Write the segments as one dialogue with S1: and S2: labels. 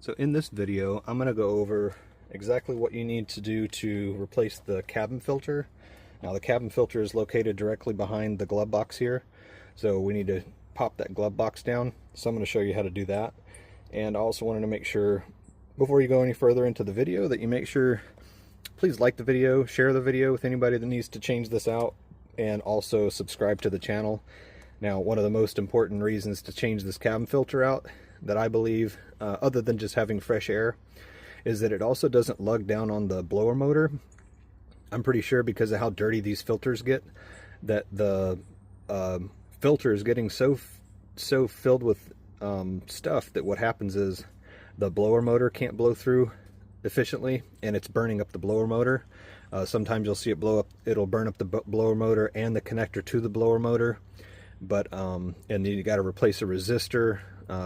S1: So in this video, I'm going to go over exactly what you need to do to replace the cabin filter. Now the cabin filter is located directly behind the glove box here. So we need to pop that glove box down. So I'm going to show you how to do that. And I also wanted to make sure, before you go any further into the video, that you make sure, please like the video, share the video with anybody that needs to change this out, and also subscribe to the channel. Now, one of the most important reasons to change this cabin filter out, that I believe, other than just having fresh air, is that it also doesn't lug down on the blower motor. I'm pretty sure, because of how dirty these filters get, that the filter is getting so filled with stuff that what happens is the blower motor can't blow through efficiently, and it's burning up the blower motor. Sometimes you'll see it blow up, it'll burn up the blower motor and the connector to the blower motor. But and then you got to replace a resistor.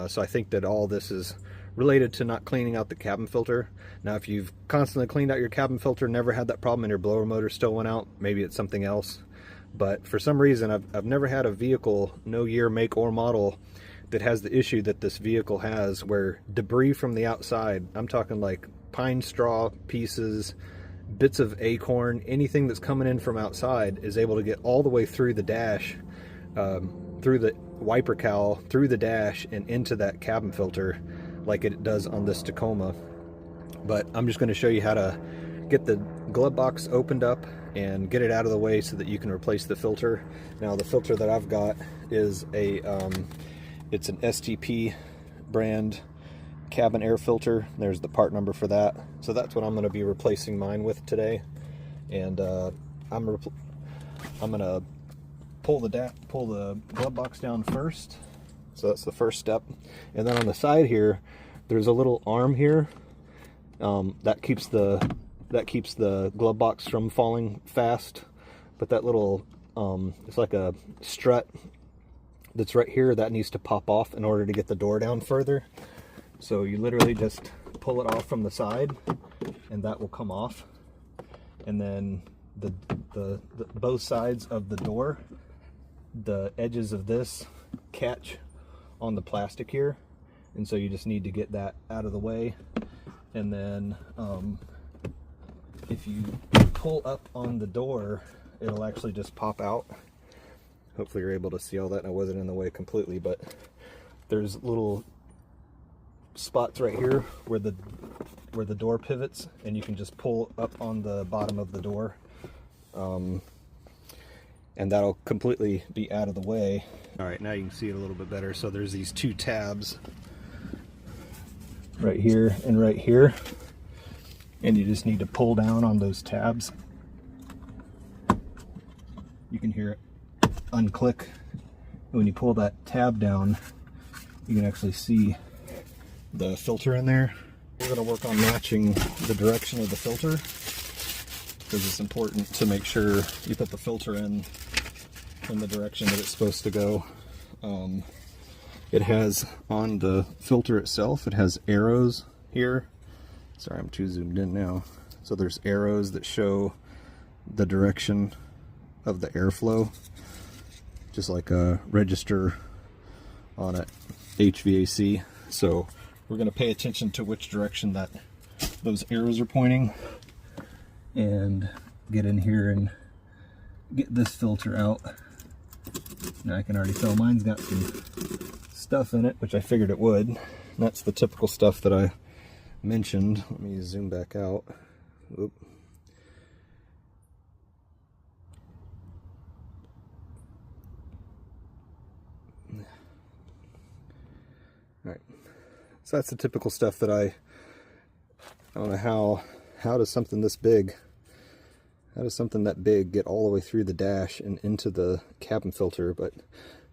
S1: So I think that all this is related to not cleaning out the cabin filter. Now, if you've constantly cleaned out your cabin filter, never had that problem, and your blower motor still went out, maybe it's something else. But for some reason, I've never had a vehicle, no year, make, or model, that has the issue that this vehicle has, where debris from the outside, I'm talking like pine straw pieces, bits of acorn, anything that's coming in from outside, is able to get all the way through the dash, through the wiper cowl, through the dash, and into that cabin filter like it does on this Tacoma. But I'm just going to show you how to get the glove box opened up and get it out of the way so that you can replace the filter. Now, the filter that I've got is a it's an STP brand cabin air filter. There's the part number for that. So that's what I'm going to be replacing mine with today. And I'm going to pull the glove box down first. So that's the first step. And then on the side here, there's a little arm here that keeps the glove box from falling fast. But that little it's like a strut that's right here that needs to pop off in order to get the door down further. So you literally just pull it off from the side, and that will come off. And then the both sides of the door, the edges of this catch on the plastic here, and so you just need to get that out of the way. And then if you pull up on the door, it'll actually just pop out. Hopefully you're able to see all that, and I wasn't in the way completely, but there's little spots right here where the door pivots, and you can just pull up on the bottom of the door, and that'll completely be out of the way. All right, now you can see it a little bit better. So there's these two tabs right here and right here, and you just need to pull down on those tabs. You can hear it unclick. When you pull that tab down, you can actually see the filter in there. We're going to work on matching the direction of the filter, because it's important to make sure you put the filter in the direction that it's supposed to go. It has, on the filter itself, it has arrows here. Sorry, I'm too zoomed in now. So there's arrows that show the direction of the airflow, just like a register on a HVAC. So we're going to pay attention to which direction that those arrows are pointing, and get in here and get this filter out. Now I can already tell mine's got some stuff in it, which I figured it would. And that's the typical stuff that I mentioned. Let me zoom back out. Oop. Alright, so that's the typical stuff that I don't know how does something this big, how does something that big get all the way through the dash and into the cabin filter? But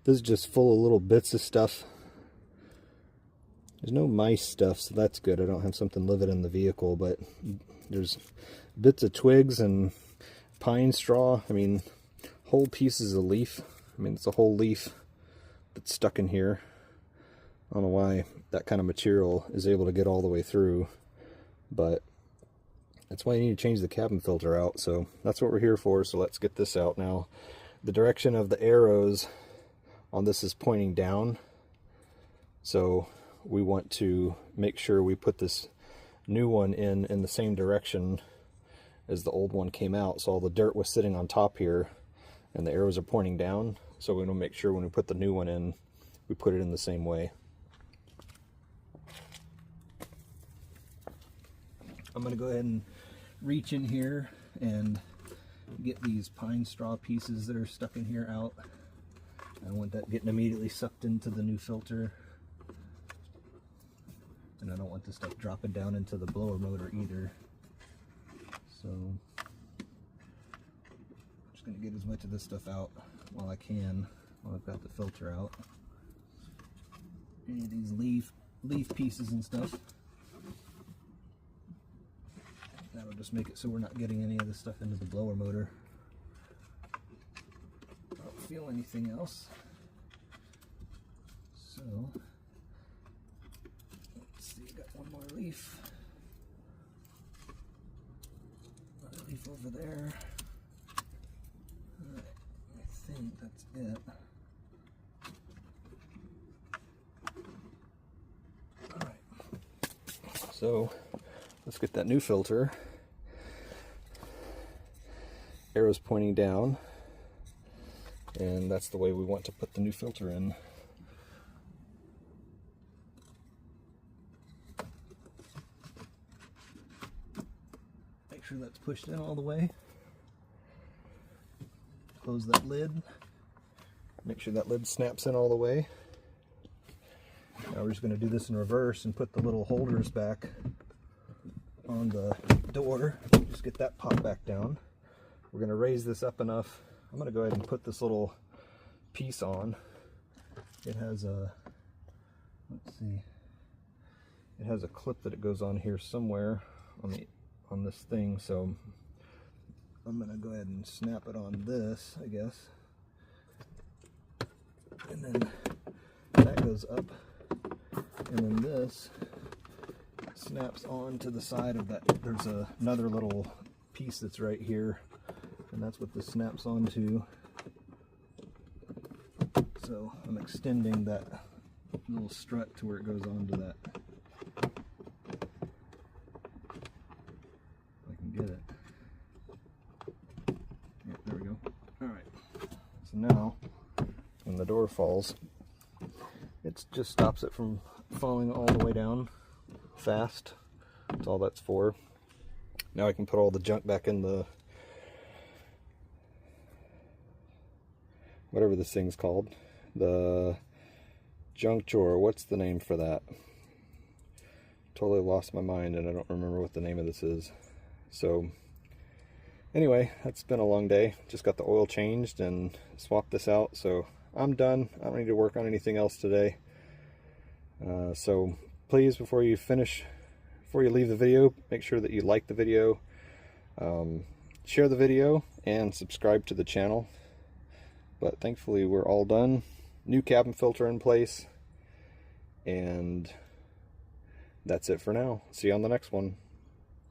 S1: this is just full of little bits of stuff. There's no mice stuff, so that's good. I don't have something living in the vehicle, but there's bits of twigs and pine straw. I mean, whole pieces of leaf. I mean, it's a whole leaf that's stuck in here. I don't know why that kind of material is able to get all the way through, but that's why you need to change the cabin filter out. So that's what we're here for. So let's get this out now. The direction of the arrows on this is pointing down. So we want to make sure we put this new one in the same direction as the old one came out. So all the dirt was sitting on top here and the arrows are pointing down. So we want to make sure when we put the new one in, we put it in the same way. I'm going to go ahead and reach in here and get these pine straw pieces that are stuck in here out. I don't want that getting immediately sucked into the new filter. And I don't want this stuff dropping down into the blower motor either. So I'm just going to get as much of this stuff out while I can, while I've got the filter out. Any of these leaf pieces and stuff. That'll just make it so we're not getting any of this stuff into the blower motor. I don't feel anything else. So let's see, got one more leaf. Another leaf over there. Alright, I think that's it. Alright. So let's get that new filter. Arrows pointing down, and that's the way we want to put the new filter in. Make sure that's pushed in all the way. Close that lid. Make sure that lid snaps in all the way. Now we're just going to do this in reverse and put the little holders back on the door. Just get that popped back down. We're going to raise this up enough. I'm going to go ahead and put this little piece on. It has a, let's see, it has a clip that it goes on here somewhere on this thing. So I'm going to go ahead and snap it on this, I guess. And then that goes up, and then this snaps on to the side of that. There's another little piece that's right here, and that's what this snaps onto. So I'm extending that little strut to where it goes onto that. If I can get it. Yeah, there we go. Alright. So now, when the door falls, it just stops it from falling all the way down fast. That's all that's for. Now I can put all the junk back in the, whatever this thing's called, the junk drawer. What's the name for that? Totally lost my mind and I don't remember what the name of this is. So anyway, that's been a long day. Just got the oil changed and swapped this out, so I'm done. I don't need to work on anything else today. So please, before you leave the video, make sure that you like the video, share the video, and subscribe to the channel. But thankfully we're all done. New cabin filter in place, and that's it for now. See you on the next one.